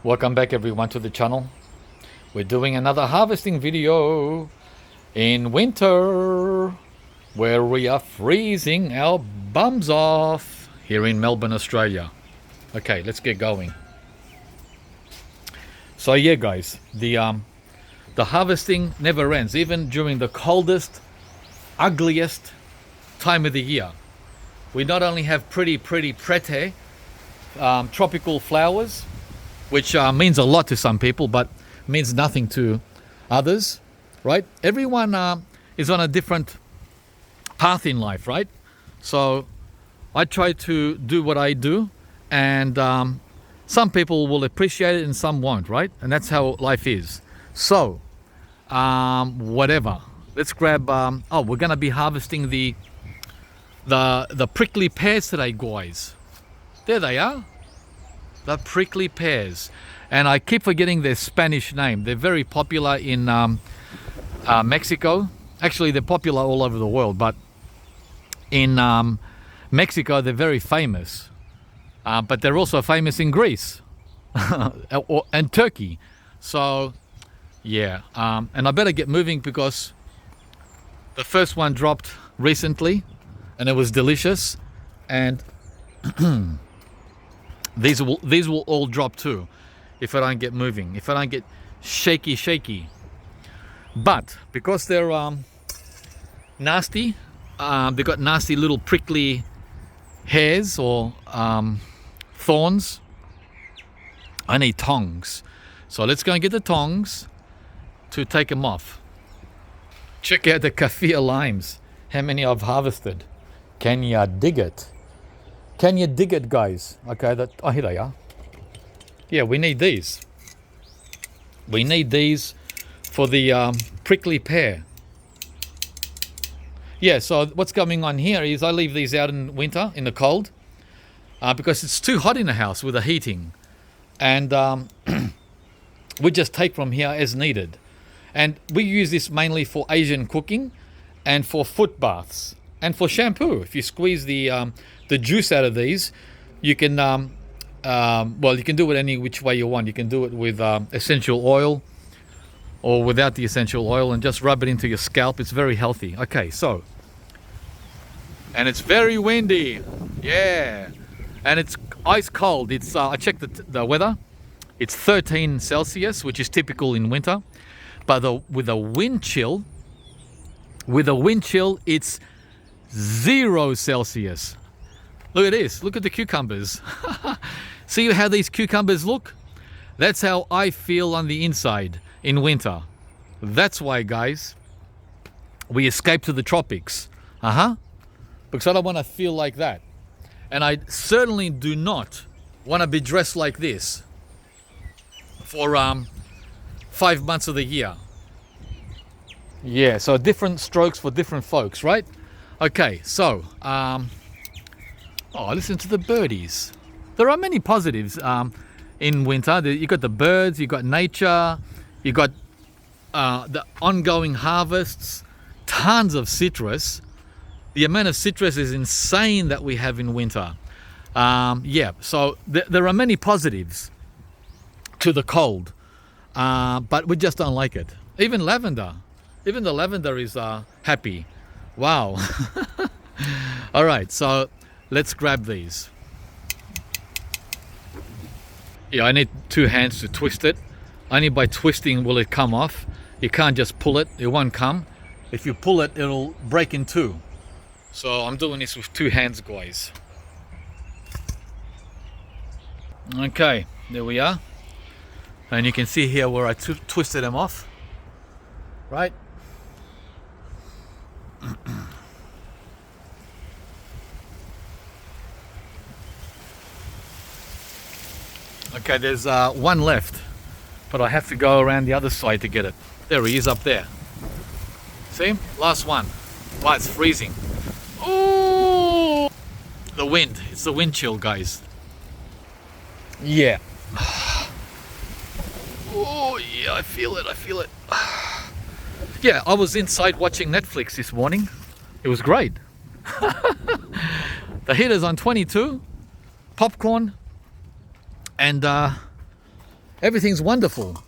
Welcome back everyone to the channel. We're doing another harvesting video in winter where we are freezing our bums off here in Melbourne, Australia. Okay, let's get going. So yeah guys, the harvesting never ends, even during the coldest, ugliest time of the year. We not only have pretty tropical flowers, which means a lot to some people, but means nothing to others, right? Everyone is on a different path in life, right? So I try to do what I do, and some people will appreciate it and some won't, right? And that's how life is. So, whatever. Let's grab, we're gonna be harvesting the prickly pears today, guys. There they are. The prickly pears, and I keep forgetting their Spanish name. They're very popular in Mexico. Actually, they're popular all over the world, but in Mexico they're very famous. But they're also famous in Greece and Turkey. So yeah, and I better get moving because the first one dropped recently, and it was delicious, and These will all drop too if I don't get moving, if I don't get shaky. But because they're nasty, they've got nasty little prickly hairs or thorns, I need tongs. So let's go and get the tongs to take them off. Check out the kaffir limes. How many I've harvested. Can ya dig it? Can you dig it, guys? Okay, here they are. Yeah, we need these. We need these for the prickly pear. Yeah, so what's going on here is I leave these out in winter, in the cold, because it's too hot in the house with the heating. And we just take from here as needed. And we use this mainly for Asian cooking and for foot baths and for shampoo. If you squeeze the juice out of these, you can you can do it any which way you want. You can do it with essential oil or without the essential oil and just rub it into your scalp. It's very healthy. Okay, so, and it's very windy, yeah, and it's ice cold. It's I checked the weather. It's 13 Celsius, which is typical in winter, but with a wind chill, it's 0 Celsius. Look at this. Look at the cucumbers. See how these cucumbers look? That's how I feel on the inside in winter. That's why, guys, we escape to the tropics. Because I don't want to feel like that. And I certainly do not want to be dressed like this for 5 months of the year. Yeah, so different strokes for different folks, right? Okay, so listen to the birdies. There are many positives in winter. You got the birds, you got nature, you got the ongoing harvests, tons of citrus. The amount of citrus is insane that we have in winter. So there are many positives to the cold, but we just don't like it. Even the lavender is happy. Wow. All right, so let's grab these. Yeah, I need 2 hands to twist it. Only by twisting will it come off. You can't just pull it, it won't come. If you pull it, it'll break in two. So I'm doing this with 2 hands, guys. Okay, there we are. And you can see here where I twisted them off, right? Okay, there's one left, but I have to go around the other side to get it. There he is up there. See? Last one. Wow, it's freezing. Oh! The wind. It's the wind chill, guys. Yeah. Oh, yeah, I feel it. Yeah, I was inside watching Netflix this morning. It was great. The heater's on 22. Popcorn. And Everything's wonderful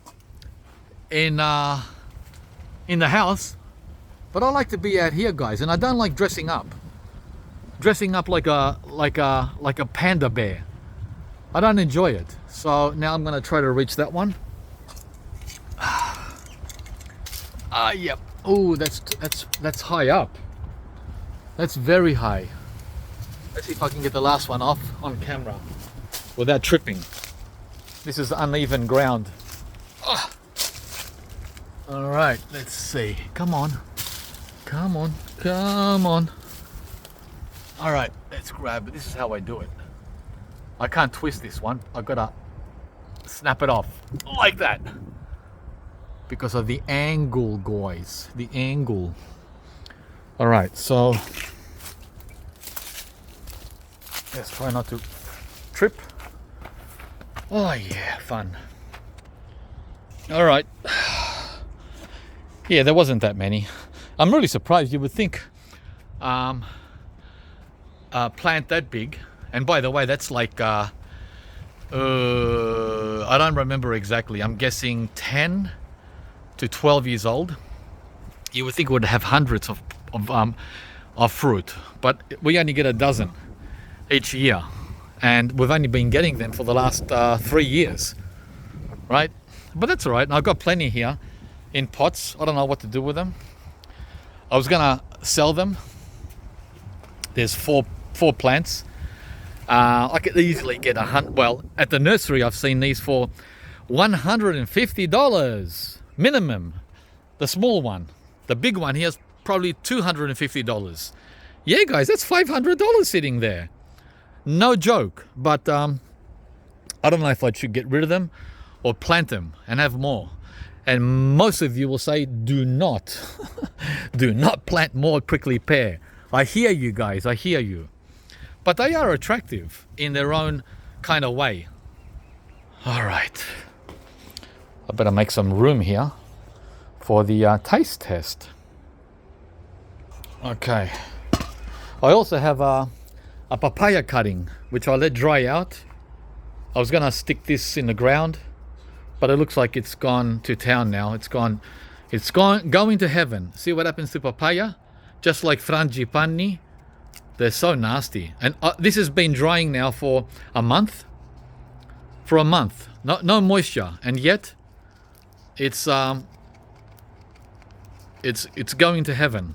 in the house, but I like to be out here, guys, and I don't like dressing up like a panda bear. I don't enjoy it. So now I'm going to try to reach that one. Yep. Oh, that's high up. That's very high. Let's see if I can get the last one off on camera without tripping. This is uneven ground. Oh. All right, let's see. Come on. Come on. Come on. All right, let's grab it. This is how I do it. I can't twist this one. I've got to snap it off like that. Because of the angle, guys. The angle. All right, so let's try not to trip. Oh yeah, fun. All right. Yeah, there wasn't that many. I'm really surprised. You would think plant that big. And by the way, that's like I don't remember exactly. I'm guessing 10 to 12 years old. You would think it would have hundreds of fruit, but we only get a dozen each year, and we've only been getting them for the last 3 years, right? But that's all right. I've got plenty here in pots. I don't know what to do with them. I was gonna sell them. There's four plants. I could easily get well, at the nursery I've seen these for $150 minimum. The small one. The big one here is probably $250. Yeah, guys, that's $500 sitting there. No joke. But I don't know if I should get rid of them or plant them and have more. And most of you will say, do not. Do not plant more prickly pear. I hear you guys, I hear you. But they are attractive in their own kind of way. All right. I better make some room here for the taste test. Okay. I also have a papaya cutting, which I let dry out. I was gonna stick this in the ground, but it looks like it's gone to town now. It's going to heaven. See what happens to papaya? Just like frangipani. They're so nasty. And this has been drying now for a month. For a month. No moisture. And yet, it's going to heaven.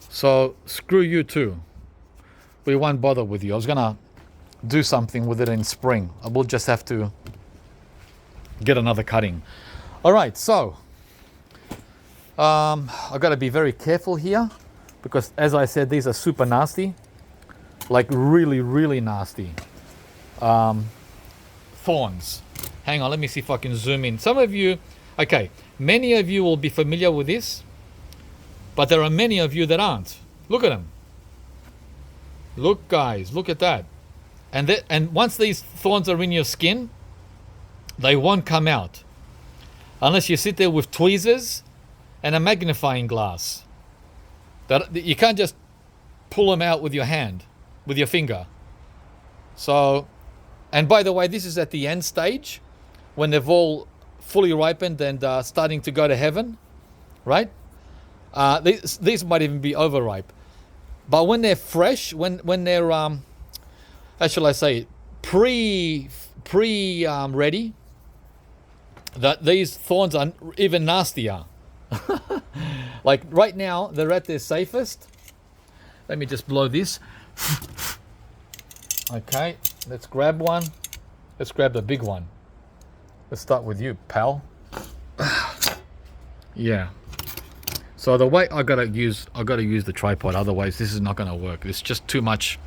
So, screw you too. We won't bother with you. I was going to do something with it in spring. I will just have to get another cutting. All right, so I've got to be very careful here. Because, as I said, these are super nasty. Like, really, really nasty. Thorns. Hang on, let me see if I can zoom in. Some of you, okay, many of you will be familiar with this. But there are many of you that aren't. Look at them. Look, guys, look at that. And once these thorns are in your skin, they won't come out. Unless you sit there with tweezers and a magnifying glass. That you can't just pull them out with your hand, with your finger. So, and by the way, this is at the end stage, when they've all fully ripened and starting to go to heaven, right? These might even be overripe. But when they're fresh, when they're how shall I say it, pre ready, that these thorns are even nastier. Like right now, they're at their safest. Let me just blow this. Okay, let's grab one. Let's grab the big one. Let's start with you, pal. Yeah. So the way I gotta use the tripod. Otherwise, this is not gonna work. It's just too much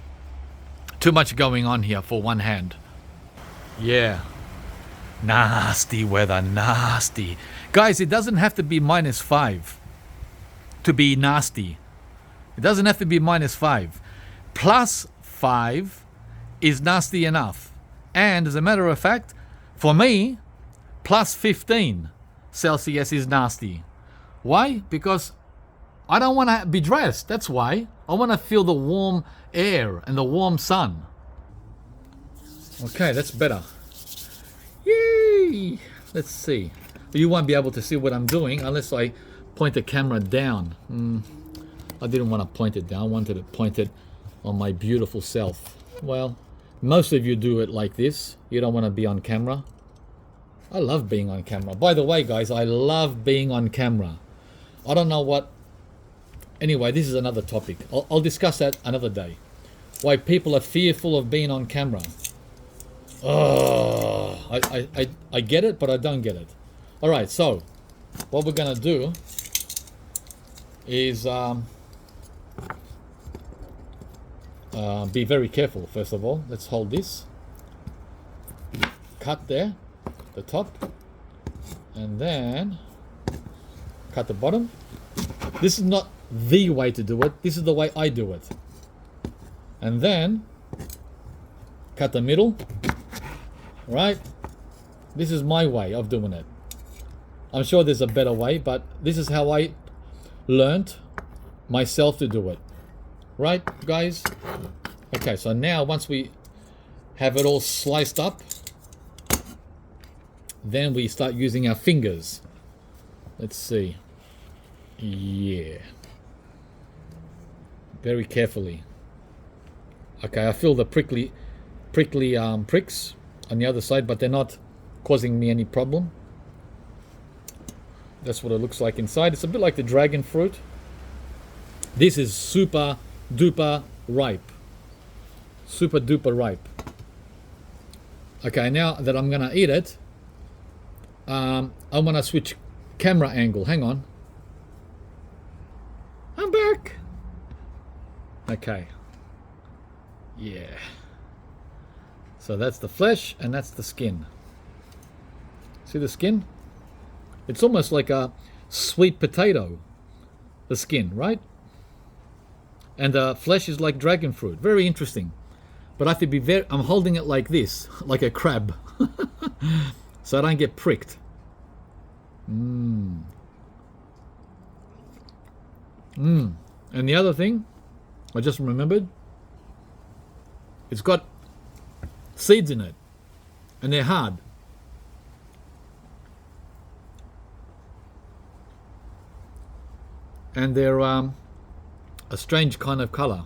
going on here for one hand. Yeah. Nasty weather, nasty. Guys, it doesn't have to be -5 to be nasty. It doesn't have to be -5. +5 is nasty enough. And as a matter of fact, for me, +15 Celsius is nasty. Why? Because I don't want to be dressed. That's why. I want to feel the warm air and the warm sun. Okay, that's better. Yay! Let's see. You won't be able to see what I'm doing unless I point the camera down. I didn't want to point it down. I wanted to point it on my beautiful self. Well, most of you do it like this. You don't want to be on camera. I love being on camera. By the way, guys, I love being on camera. I don't know what... Anyway, this is another topic. I'll discuss that another day. Why people are fearful of being on camera. Oh, I get it, but I don't get it. All right, so what we're going to do is be very careful, first of all. Let's hold this. Cut there, the top, and then cut the bottom. This is not the way to do it. This is the way I do it. And then cut the middle. Right? This is my way of doing it. I'm sure there's a better way, but this is how I learned myself to do it. Right, guys? Okay, so now once we have it all sliced up, then we start using our fingers. Let's see. Yeah. Very carefully. Okay, I feel the prickly pricks on the other side, but they're not causing me any problem. That's what it looks like inside. It's a bit like the dragon fruit. This is super duper ripe. Super duper ripe. Okay, now that I'm gonna eat it, I want to switch camera angle. Hang on. I'm back. Okay. Yeah. So that's the flesh and that's the skin. See the skin? It's almost like a sweet potato, the skin, right? And the flesh is like dragon fruit. Very interesting. But I have to be very... I'm holding it like this, like a crab. So I don't get pricked. And the other thing, I just remembered, it's got seeds in it. And they're hard. And they're a strange kind of color.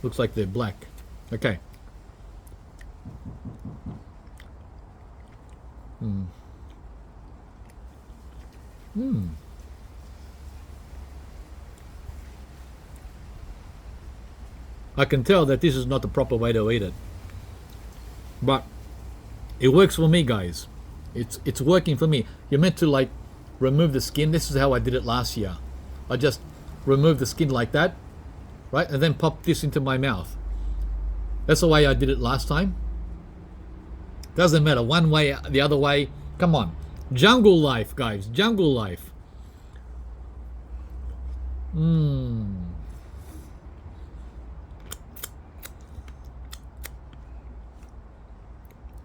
Looks like they're black. Okay. I can tell that this is not the proper way to eat it. But it works for me, guys. It's working for me. You're meant to like remove the skin. This is how I did it last year. I just removed the skin like that, right? And then pop this into my mouth. That's the way I did it last time. Doesn't matter, one way, the other way. Come on. Jungle life, guys. Jungle life.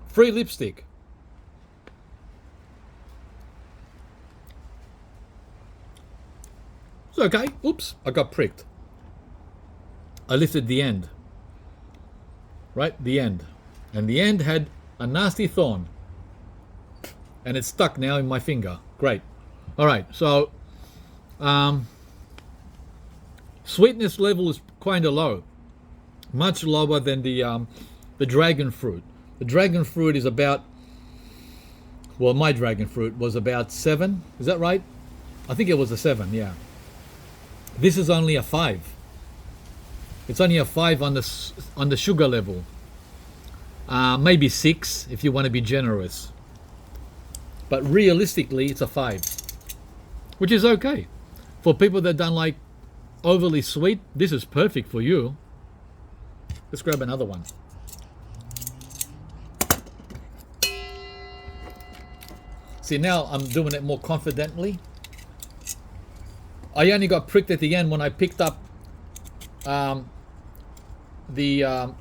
Free lipstick. It's okay. Oops, I got pricked. I lifted the end. Right? The end. And the end had a nasty thorn. And it's stuck now in my finger. Great. Alright, so sweetness level is kind of low. Much lower than the dragon fruit. The dragon fruit is about, well, my dragon fruit was about 7. Is that right? I think it was a 7, yeah. This is only a 5. It's only a 5 on the sugar level. Maybe 6 if you want to be generous. But realistically, it's a 5. Which is okay. For people that don't like overly sweet, this is perfect for you. Let's grab another one. See, now I'm doing it more confidently. I only got pricked at the end when I picked up the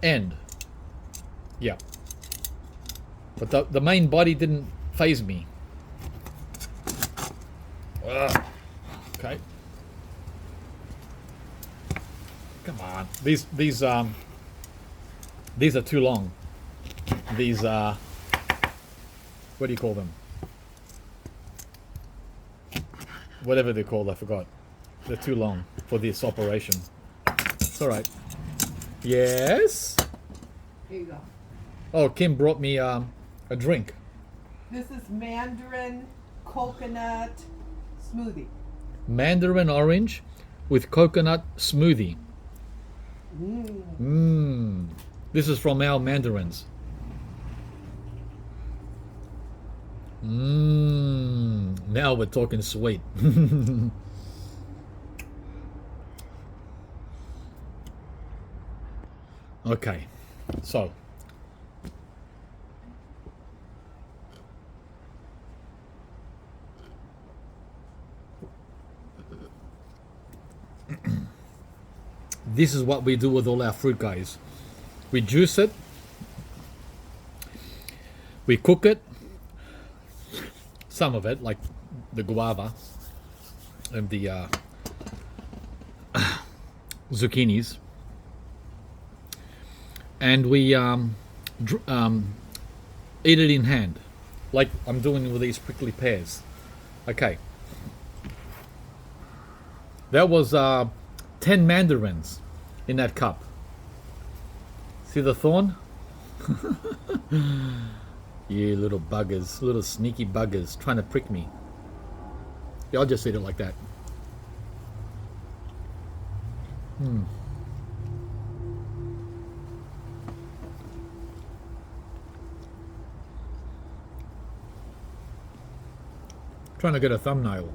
end. Yeah. But the main body didn't faze me. Okay. Come on. These are too long. These what do you call them? Whatever they're called, I forgot. They're too long for this operation. It's all right. Yes? Here you go. Oh, Kim brought me a drink. This is mandarin coconut smoothie. Mandarin orange with coconut smoothie. This is from our mandarins. Now we're talking sweet. Okay, so this is what we do with all our fruit, guys. We juice it, we cook it, some of it, like the guava and the zucchinis, and we eat it in hand, like I'm doing with these prickly pears. Okay, that was 10 mandarins in that cup. See the thorn? You little buggers, little sneaky buggers trying to prick me. Yeah, I'll just eat it like that. Trying to get a thumbnail.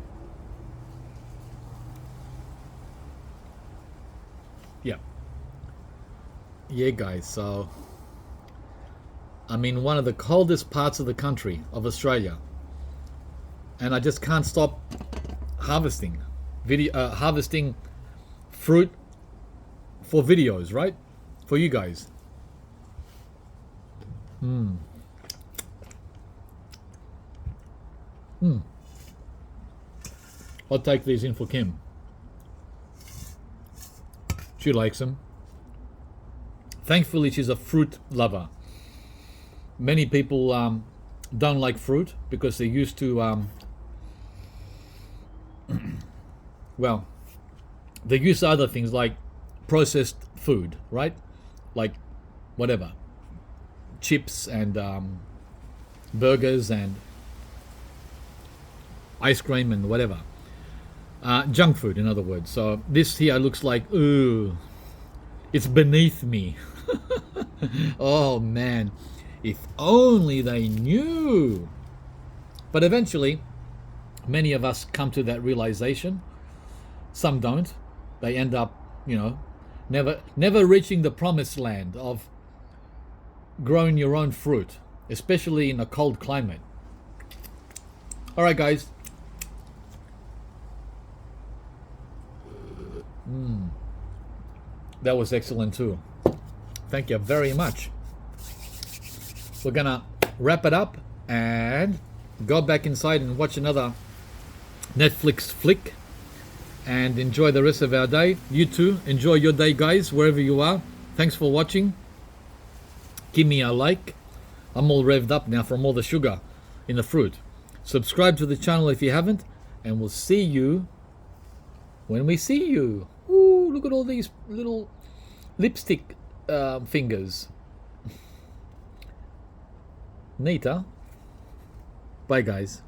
Yeah. Yeah, guys, so I'm in one of the coldest parts of the country, of Australia, and I just can't stop harvesting harvesting fruit for videos, right? For you guys. I'll take these in for Kim. She likes them. Thankfully, she's a fruit lover. Many people don't like fruit because they're used to, well, they're used to other things like processed food, right? Like whatever, chips and burgers and ice cream and whatever. Junk food, in other words. So this here looks like, ooh, it's beneath me. Oh man, if only they knew. But eventually, many of us come to that realization. Some don't. They end up, never reaching the promised land of growing your own fruit, especially in a cold climate. All right, guys. That was excellent too. Thank you very much. We're gonna wrap it up and go back inside and watch another Netflix flick and enjoy the rest of our day. You too, enjoy your day, guys, wherever you are. Thanks for watching. Give me a like. I'm all revved up now from all the sugar in the fruit. Subscribe to the channel if you haven't, and we'll see you when we see you. Ooh, look at all these little lipstick fingers. Neat, huh? Bye, guys.